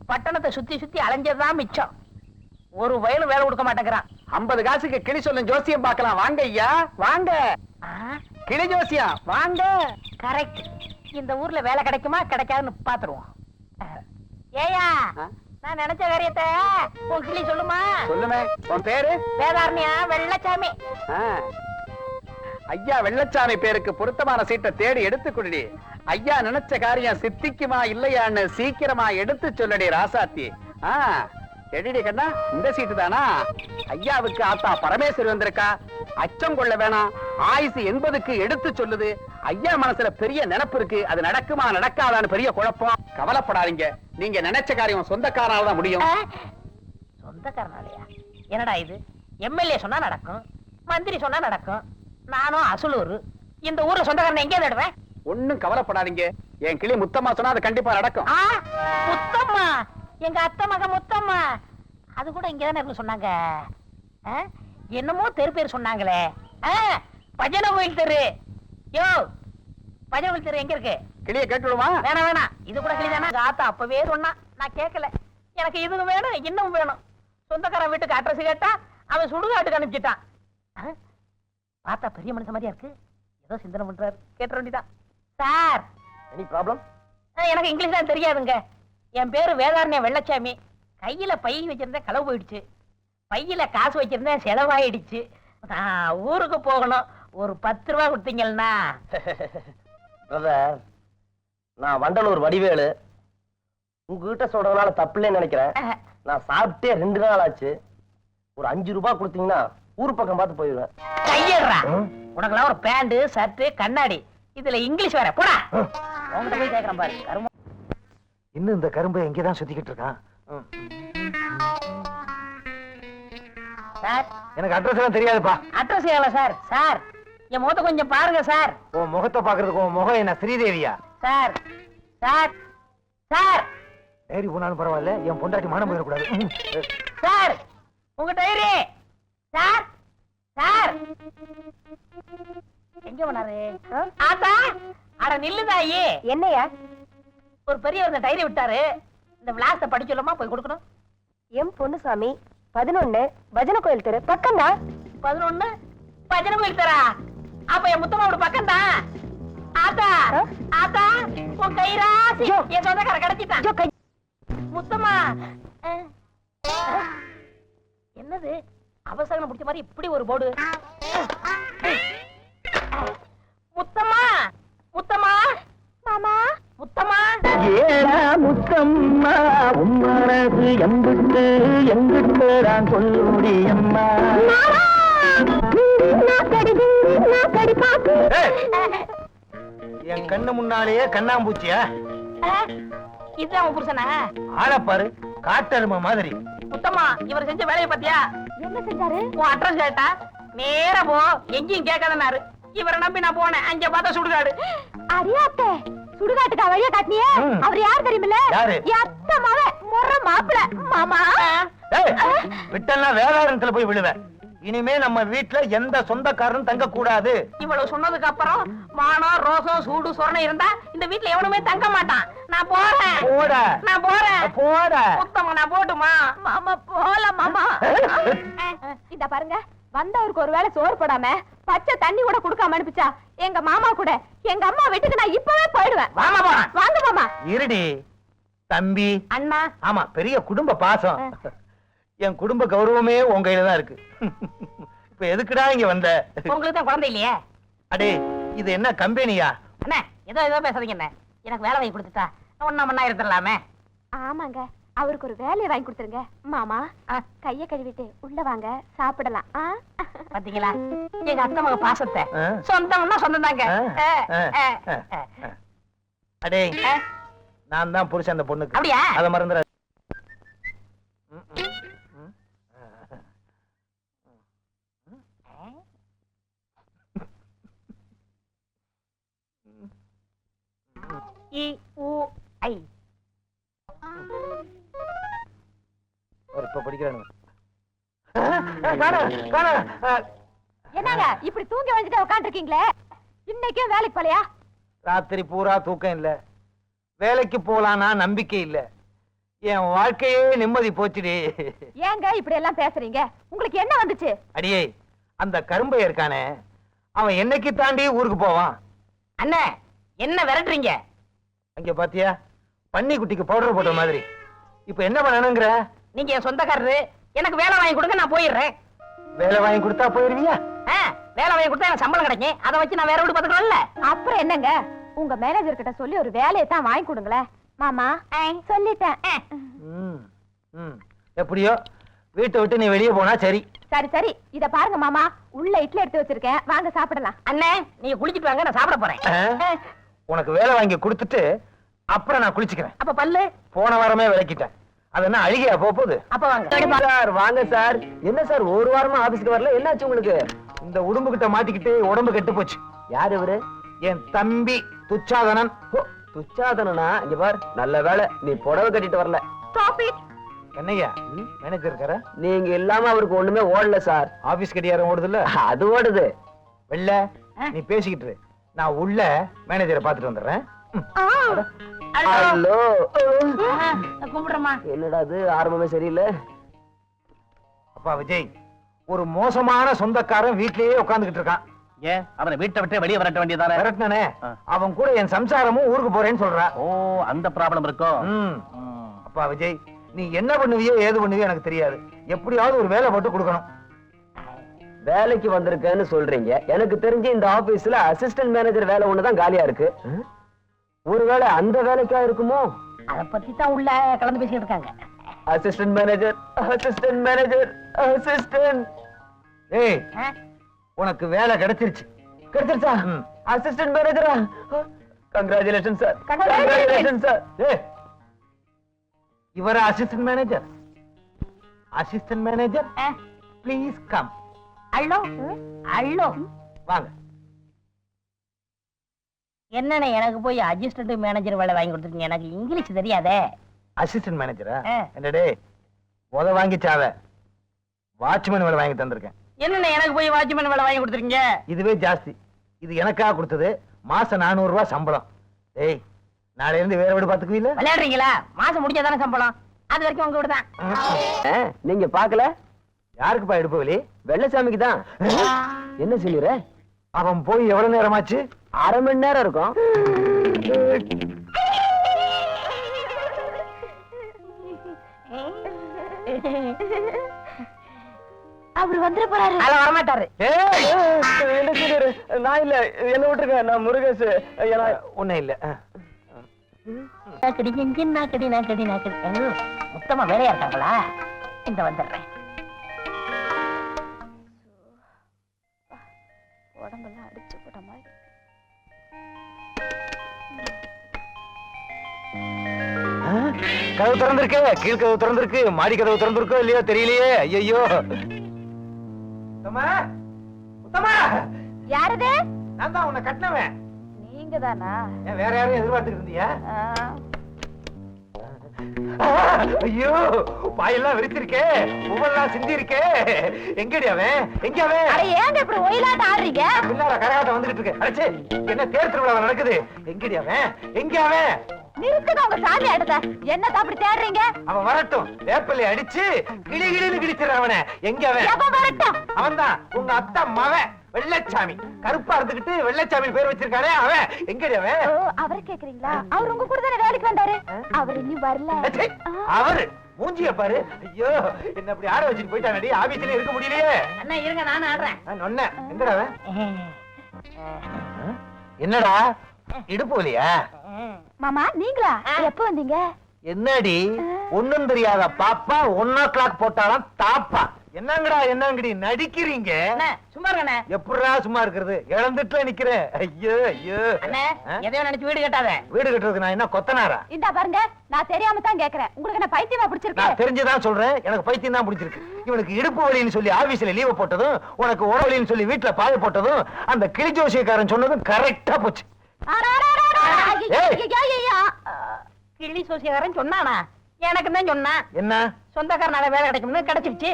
பட்டணத்தை சுத்தி சுத்தி அலைஞ்சதுதான் மிச்சம். ஒரு வயலும் வேலை கொடுக்க மாட்டேங்கிறான். 50 காசுக்கு கிளி சொல்லும் ஜோசியம் பார்க்கலாம். வாங்க ஐயா வாங்க. கிளி ஜோசியம் வாங்க. கரெக்ட். இந்த ஊர்ல வேலை கிடைக்குமா கிடைக்காதுன்னு பாத்துருவோம். ஏயா நான் நினைச்ச காரியத்தை உன் கிளி சொல்லுமா? சொல்லுமே. உன் பேரு? வேதாரண்யா வெள்ளச்சாமி. ஐயா வெள்ளச்சாமி பேருக்கு பொருத்தமான சீட்டை தேடி எடுத்துக்கொள்ளி. ஐயா நினைச்ச காரியம் சித்திக்குமா இல்லையான்னு சீக்கிரமா எடுத்து சொல்லடி ராசாத்தி. எடிடி கண்ணா, இந்த சீட்டு தானா? ஐயாவுக்கு ஆத்தா பரமேஸ்வரி வந்திருக்கா. அச்சம் கொள்ள வேணாம். ஆயுசு 80க்கு எடுத்து சொல்லுது. ஐயா மனசுல பெரிய நினைப்பு இருக்கு. அது நடக்குமா நடக்காதான்னு பெரிய குழப்பம். கவலைப்படாதீங்க. நீங்க நினைச்ச காரியம் சொந்தக்காரனால தான் முடியும். சொந்தக்காரனாலயா? என்னடா இது? எம்எல்ஏ சொன்னா நடக்கும், மந்திரி சொன்னா நடக்கும். நானும் அசலூர். இந்த ஊர்ல சொந்தக்காரன் எங்கே தேடுவேன்? ஒண்ணும் கவலைப்படாதீங்க. என் கிளி முத்தம்மா சொன்னா அது கண்டிப்பா நடக்கும். முத்தம்மா? எங்க அத்தை மக முத்தம்மா. அது கூட இங்கதானே இருக்கு சொன்னாங்க. என்னமோ தெரு பேர் சொன்னாங்களே. பஜனை கோயில் தெரு. யோ, பஜனை கோயில் தெரு எங்க இருக்கு? கிளிய கேட்டுடுமா? வேணாம் வேணாம், இது கூட கிளிதானா? ஆத்தா அப்பவே சொன்னா, நான் கேட்கல. எனக்கு இதுவும் வேணும் இன்னும் வேணும். சொந்தக்காரன் வீட்டுக்கு அட்ரஸ் கேட்டா அவன் சுடுகாட்டுக்கு அனுப்பிச்சிட்டான். பார்த்தா பெரிய மனுஷன் மாதிரியா இருக்கு. ஏதோ சிந்தனை பண்றாரு. கேட்ட வேண்டிதான். Sir, any problem? எனக்கு இங்கிலீஷ் தான் தெரியாதுங்க. என் பேரு வேதாரண்ய வெள்ளச்சாமி. கையில பை வச்சிருந்தேன், களவு போயிடுச்சு. பையில காசு வச்சிருந்தேன், செலவாயிடுச்சு. நான் ஊருக்கு போகணும். ஒரு 10 ரூபா கொடுத்தீங்கன்னா. பிரதர், நான் வண்டலூர் வடிவேலு. உங்ககிட்ட சொல்றதுனால தப்புலேன்னு நினைக்கிறேன். நான் சாப்பிட்டே 2 நாள் ஆச்சு. ஒரு 5 ரூபாய் கொடுத்தீங்கன்னா ஊர் பக்கம் பார்த்து போயிடுவேன். கையேறா. உனக்கெல்லாம் ஒரு பேண்ட் ஷர்ட் கண்ணாடி, இதுல இங்கிலீஷ் வேற. போடா. உங்ககிட்ட போய் கேட்கறேன் பாரு. கரும்பு இன்னும் இந்த கரும்பை எங்கேதான் சுத்திக்கிட்டு இருக்கான். சார், எனக்கு அட்ரஸ் எல்லாம் தெரியாதுப்பா. அட்ரஸ் ஏல சார்? சார், என் முகத்தை கொஞ்சம் பாருங்க சார். உன் முகத்தை பாக்குறதுக்கு உன் முகம் என்ன ஸ்ரீதேவியா? சார் சார் சார், டைரி போனாலும் பரவாயில்ல, என் பொண்டாட்டி மானம் போயிடக்கூடாது. சார் உங்க டைரி. சார் சார், எங்க போனாரு? ஆத்தா, அட நில்லுதாயி. என்னையா? ஒரு பெரியவர் இந்த டைரி விட்டாரு. இந்த விலாசத்தை படிச்சலாமா? போய் கொடுக்கணும். எம் பொன்னுசாமி, 11 பஜனை கோயில் தெரு. பக்கம்தான். 11 பஜனை கோயில் தெரா? அப்ப என் முத்தம்மாவோட பக்கம் தான். ஆத்தா ஆத்தா, உன் கைராசி என் சொந்தக்கார கிடைச்சிட்டான். முத்தம்மா, என்னது அவசரம் முடிச்ச மாதிரி இப்படி ஒரு போர்டு? முத்தம்மா முத்தம்மா மாமா முத்தம்மா. ஏடா முத்தம்மா, உன் மனசு எங்கிட்டு எங்கிட்டு நான் சொல்ல முடியம்மா. என் கண்ணு முன்னாலேயே கண்ணாம்பூச்சியா? இதுதான் உன் புருஷனா? ஆளப்பாரு, காட்டெருமை மாதிரி. முத்தம்மா, இவர் செஞ்ச வேலையை பத்தியா? என்ன செஞ்சாரு? உன் அட்ரஸ் கேட்டா நேரா போ, எங்கேயும் கேட்காதனாரு. இவரை நம்பி நான் போனேன். அங்க பார்த்தா சுடுகாடு. அரியாத்தே, சுடுகாட்டுக்கு வழியா காட்டினியே. அவர் யார் தெரியுமில்ல? யாரு? அத்தை மகன் முற மாப்பிள. மாமா, விட்டன்னா வேளாரத்துல போய் விழுவேன். இனிமே நம்ம வீட்டுல எந்த சொந்தக்காரனும் தங்க கூடாது. இவ்வளவு சொன்னதுக்கு அப்புறம் மானம் ரோசம் சூடு சொரணை இருந்தா இந்த வீட்டுல எவனுமே தங்க மாட்டான். நான் போறேன். போட. நான் போறேன். போட. முத்தம்மா, நான் போட்டுமா? மாமா போல. மாமா இந்த பாருங்க, வந்தவருக்கு ஒரு வேளை சோறு போடாம பச்சை தண்ணி கூட கொடுக்காம அனுப்பிச்சா எங்க மாமா கூட எங்க அம்மா வீட்டுக்கு நான் இப்பவே போயிடுவேன். வாமா போறேன். வாங்க மாமா. இருடி தம்பி. அண்ணா. ஆமா, பெரிய குடும்ப பாசம். என் குடும்ப கௌரவமே உங்க கையில தான் இருக்கு. இப்ப எதுக்குடா இங்க வந்த? உங்களுக்கு தான் குழந்தை இல்லையே? அடே, இது என்ன கம்பெனியா? அண்ணா, ஏதோ பேசாதீங்க. என்ன எனக்கு வேலை வாங்கி கொடுத்துட்டா ஒன்னா மண்ணா இருந்துடலாமே. ஆமாங்க, அவருக்கு ஒரு வேலையை வாங்கி கொடுத்துருங்க. மாமா, கைய கழுவிட்டு உள்ள வாங்க, சாப்பிடலாம். பாத்தீங்களா எங்க அத்தை மக பாசத்தை? சொந்தம்னா சொந்தம் தாங்க. அடே, நான் தான் புருஷன் அந்த பொண்ணுக்கு. அப்படியா? அத மறந்துற. இப்ப படிக்கிறானுங்க. என்னங்க இப்படி தூங்கி வந்துட்டு உட்கார்ந்து இருக்கீங்களே? இன்னைக்கே வேலைக்கு போலையா? ராத்திரி பூரா தூக்கம் இல்ல. வேலைக்கு போலானா நம்பிக்கை இல்ல. என் வாழ்க்கையே நிம்மதி போச்சுடி. ஏங்க இப்படி எல்லாம் பேசுறீங்க? உங்களுக்கு என்ன வந்துச்சு? அடியே, அந்த கரும்பை இருக்கானே, அவன் என்னைக்கு தாண்டி ஊருக்கு போவான்? அண்ணே என்ன விரட்டுறீங்க? அங்க பாத்தியா, பன்னி குட்டிக்கு பவுடர் போட்ட மாதிரி. இப்ப என்ன பண்ணணுங்கிற? நீங்க என் சொந்தக்காரரு, எனக்கு வேலை வாங்கி கொடுங்க, நான் போயிடுறேன். வேலை வாங்கி கொடுத்தா போயிருவியா? வேலை வாங்கி கொடுத்தா எனக்கு சம்பளம் கிடைக்கும், அதை வச்சு நான் வேற வீடு பாத்துக்கலாம்ல. அப்புறம் என்னங்க, உங்க மேனேஜர் கிட்ட சொல்லி ஒரு வேலையை தான் வாங்கி கொடுங்களேன். மாமா சொல்லிட்டேன். ம், ம். எப்படியோ வீட்டை விட்டு நீ வெளியே போனா சரி. சரி சரி, இத பாருங்க மாமா, உள்ள இட்லி எடுத்து வச்சிருக்கேன், வாங்க சாப்பிடலாம். அண்ணே நீங்க குளிச்சிட்டு வாங்க, நான் சாப்பிட போறேன். உனக்கு வேலை வாங்கி கொடுத்துட்டு அப்புறம் நான் குளிச்சுக்கிறேன். அப்ப பல்லு போன வாரமே விளக்கிட்டேன். அது என்ன அழுகியா போகுது? அப்ப வாங்க. சார் வாங்க சார். என்ன சார் ஒரு வாரமா ஆபீஸ்க்கு வரல, என்னாச்சு உங்களுக்கு? இந்த உடம்பு கிட்ட மாட்டிக்கிட்டு உடம்பு கெட்டு போச்சு. யார் இவரு? என் தம்பி துச்சாதனன். ஓ, துச்சாதனனா? இங்க பார், நல்ல வேலை நீ புடவை கட்டிட்டு வரல. என்னய்யா மேனேஜர் இருக்காரா? நீங்க இல்லாம அவருக்கு ஒண்ணுமே ஓடல சார். ஆபீஸ் கடியாரம் ஓடுது இல்ல, அது ஓடுது. வெள்ள நீ பேசிக்கிட்டு இரு. நான் உள்ள மேனேஜரை பாத்துட்டு வந்துடுறேன். ஹலோ. கும்பிடுறமா. என்னடா அது, ஆரம்பமே சரியில்லை. அப்பா விஜய், ஒரு மோசமான சொந்தக்காரன் வீட்லயே உட்கார்ந்துகிட்டு இருக்கான். ஏன் அவனை வீட்டை விட்டு வெளியே வரட்ட வேண்டியதானே? விரட்டினானே, அவன் கூட என் சம்சாரமும் ஊருக்கு போறேன்னு சொல்றா. ஓ, அந்த ப்ராப்ளம் இருக்கும். ம். அப்பா விஜய், நீ என்ன பண்ணுவியோ ஏது பண்ணுவியோ எனக்கு தெரியாது. எப்படியாவது ஒரு வேலை போட்டு கொடுக்கணும். வேலைக்கு வந்திருக்கேன்னு சொல்றீங்க, எனக்கு தெரிஞ்சு இந்த ஆபீஸ்ல அசிஸ்டன்ட் மேனேஜர் வேலை ஒண்ணுதான் காலியா இருக்கு. ஒருவேளை அந்த வேலைக்கா இருக்குமோ? அத பத்தி தான் உள்ள கலந்து பேசிட்டு இருக்காங்க. Assistant manager, assistant manager, assistant. ஏய், உனக்கு வேலை கிடைச்சிருச்சு. கிடைச்சிருச்சா? அசிஸ்டன்ட் மேனேஜரா? Congratulation sir. Congratulation sir. ஏய், இவர assistant manager. Assistant manager please come. Hello hello, வாங்க. என்னண்ணே எனக்கு போய் அசிஸ்டன்ட் மேனேஜர் வேலை வாங்கி கொடுத்துருக்கீங்க, எனக்கு இங்கிலீஷ் தெரியாதே. அசிஸ்டன்ட் மேனேஜரா? என்னடே முத வாங்கிச்சாவ வாட்ச்மேன் வேலை வாங்கி தந்திருக்கேன். என்னண்ணே எனக்கு போய் வாட்ச்மேன் வேலை வாங்கி கொடுத்துருக்கீங்க? இதுவே ஜாஸ்தி. இது எனக்கா கொடுத்தது. மாசம் 400 ரூபாய் சம்பளம். ஏய், நாளைல இருந்து வேற வீடு பாத்துக்குவீல? விளையாடுறீங்களா? மாசம் முடிஞ்சாதானே சம்பளம், அது வரைக்கும் உங்க வீடு தான். நீங்க பாக்கல? யாருக்குப்பா இடுப்பு வலி? வெள்ளசாமிக்கு தான். என்ன சொல்லிற? அவன் போய் எவ்வளவு நேரமாச்சு? அரை மணி நேரம் இருக்கும். அவர் வந்துட போறாரு. அதெல்லாம் வரமாட்டாரு. என்ன சொல்லிரு? நான் இல்ல, என்ன விட்டுருக்க, நான் முருகேஷ். ஒண்ணும் இல்ல. மொத்தமா வேலையா இருக்காங்களா? இந்த வந்துடுறேன். உடம்பெல்லாம் அடிச்சு போட்ட மாதிரி. கதவு திறந்திருக்கு, கீழ் கதவு திறந்திருக்கு, மாடி கதவு திறந்திருக்கோ இல்லையோ தெரியலையே. ஐயோ, யாரது? நான் தான் உன்னை கட்டினவன். நீங்க தானா? வேற யாரையும் எதிர்பார்த்துட்டு இருந்தியா? ஐயோ, பாயெல்லாம் விரிச்சிருக்கே, பூவெல்லாம் சிந்தி இருக்கே. எங்கடி அவன்? எங்க அவன்? அட ஏங்க இப்படி ஒயிலாட்ட ஆடுறீங்க? பின்னால கரகாட்டம் வந்துகிட்டு இருக்கு. அடச்சே, என்ன தேர் திருவிழா நடக்குது? எங்கடி அவன்? எங்க அவன்? நிறுத்துங்க உங்க சாமி ஆடுத. என்னத்த அப்படி தேடுறீங்க? அவன் வரட்டும், வேப்பலை அடிச்சு கிளி கிளின்னு கிழிச்சிடற அவனை. எங்க அவன்? எப்ப வரட்டும்? அவன் தான் உங்க அத்தை மவன் வெள்ளச்சாமி. கருப்பா இருந்துகிட்டு வெள்ளச்சாமி பேர் வச்சிருக்கானே அவன். எங்கடி அவன்? அவரை கேக்குறீங்களா? அவர் உங்க கூட தானே வேலைக்கு வந்தாரு. அவர் இன்னும் வரல. அச்சே, அவரு மூஞ்சிய பாரு. ஐயோ, என்ன அப்படி ஆட வச்சுட்டு போயிட்டானடி. ஆபீஸ்ல இருக்க முடியலையே. அண்ணா இருங்க, நானும் ஆடுறேன். நொன்ன எங்கடா அவன்? என்னடா இடுப்பு வலியா? மாமா நீங்களா? எப்ப வந்தீங்க? என்னடி ஒண்ணும் தெரியாத பாப்பா 1 o'clock போட்டாலும் தாப்பா. என்னங்கடா என்னங்கடி நடிக்கிறீங்க? அண்ணா சும்மா இருங்கண்ணே. எப்படா சும்மா இருக்கிறது? இழந்துட்டு நிக்கிறேன். ஐயோ ஐயோ. அண்ணே எதையோ நினைச்சு வீடு கட்டாத. வீடு கட்டுறதுக்கு நான் என்ன கொத்தனாரா? இந்தா பாருங்க, நான் தெரியாம தான் கேக்குறேன். உங்களுக்கு என்ன பைத்தியமா பிடிச்சிருக்கு? நான் தெரிஞ்சுதான் சொல்றேன். எனக்கு பைத்தியம் தான் பிடிச்சிருக்கு. இவனுக்கு இடுப்பு வலின்னு சொல்லி ஆபீஸ்ல லீவ் போட்டதும், உனக்கு உடல் வலின்னு சொல்லி வீட்டுல பாய போட்டதும், அந்த கிளி ஜோசியக்காரன் சொன்னதும் கரெக்டா போச்சு. கிள்ளி சோசியக்காரன் சொன்னானா? எனக்கு தான் சொன்னான். என்ன? சொந்தக்காரனால வேலை கிடைக்கும்னு கிடைச்சிருச்சு.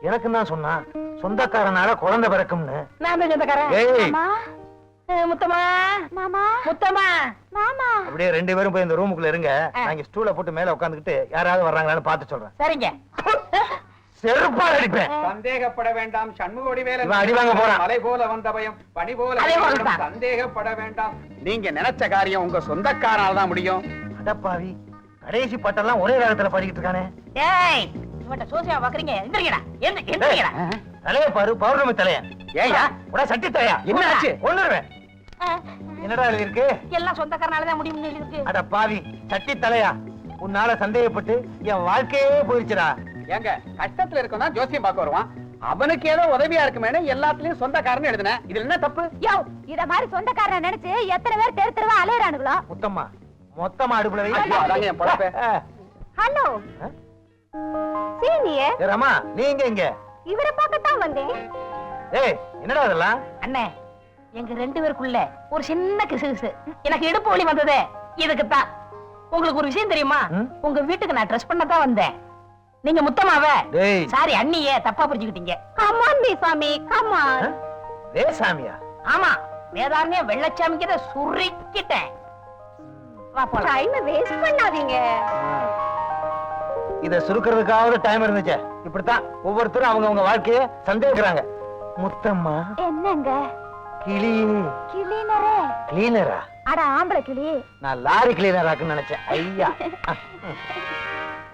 எனக்கு தான் சொன்னா சொந்தக்காரனால குழந்தை பிறக்கும்னு. நான் தான் சொந்தக்காரன். ஏய், மாமா முத்தம்மா மாமா முத்தம்மா மாமா அப்படியே 2 பேரும் போய் இந்த ரூமுக்குள்ள இருங்க நான் இங்க ஸ்டூல போட்டு மேல உட்காந்துக்கிட்டு யாராவது வர்றாங்களான்னு பார்த்து சொல்றேன். சரிங்க. செருப்பால் அடிப்பேன். சந்தேகப்பட வேண்டாம் சண்முகோடி இவன் அடி வாங்க போறான். மலை போல வந்த பயம் பனி போல அதே போல வேகம். தான். சந்தேகப்பட வேண்டாம். நீங்க நினைச்ச காரியம் உங்க சொந்தக்காரனால தான் முடியும். அடப்பாவி கடைசி பட்டெல்லாம் ஒரே வேகத்துல படிக்கிட்டு இருக்கானே. டேய் இவன்ட்ட சோசியா பாக்குறீங்க எந்திரிங்கடா எந்திரிங்கடா. தலைய பாரு பௌர்ணமி தலைய. ஏய்யா உட சட்டி தலையா என்ன ஆச்சு? ஒண்ணுருவேன். என்னடா எழுதி இருக்கு? எல்லாம் சொந்தக்காரனால தான் முடியும்னு இருக்கு. அட பாவி சட்டி தலையா உன்னால சந்தேகப்பட்டு என் வாழ்க்கையே போயிருச்சுடா. ஏங்க கஷ்டத்துல இருக்கவன் ஜோசியம் பார்க்க வருவான். அவனுக்கு ஏதோ உதவியா இருக்குமேனு எல்லாத்துலயும் சொந்தக்காரன்னு எழுதுனேன். இதுல என்ன தப்பு? யோ இத மாதிரி சொந்தக்காரனை நினைச்சு எத்தனை பேர் தெரு தெருவா அலையறானுங்களோ. முத்தம்மா மொத்தமா அடுப்புல வை. ஐயோ, அதாங்க என் பொழப்பே. ஹலோ சீனியே ஏ ரமா நீங்க இங்க. இவரை பார்க்கத்தான் வந்தேன். ஏய் என்னடா இதெல்லாம்? அண்ணே எங்க 2 பேருக்குள்ள ஒரு சின்ன கிசுகிசு. எனக்கு இடுப்பு வலி வந்ததே இதுக்குத்தான். உங்களுக்கு ஒரு விஷயம் தெரியுமா? ம்? உங்க வீட்டுக்கு நான் ட்ரெஸ் பண்ண தான் வந்தேன். நீங்க முத்தமாவ டேய் சாரி அண்ணியே தப்பா புரிஞ்சுக்கிட்டீங்க. கம் ஆன் தி சாமி கம் ஆன். தேசாமியா? ஆமா வேதாரண்ய வெள்ளச்சாமிக்கு சுருக்கிட்டேன். வா போலாம். டைம் வேஸ்ட் பண்ணாதீங்க. இத சுருக்கிறதுக்காவது டைம் இருந்துச்சு. இப்படித்தான் ஒவ்வொருத்தரும் அவங்க வாழ்க்கைய சந்தேகிக்கிறாங்க. முத்தம்மா என்னங்க கிளி கிளீனரே? கிளீனரா? அட ஆம்பளை கிளி. நான் லாரி கிளீனராக்குன்னு நினைச்சேன். ஐயா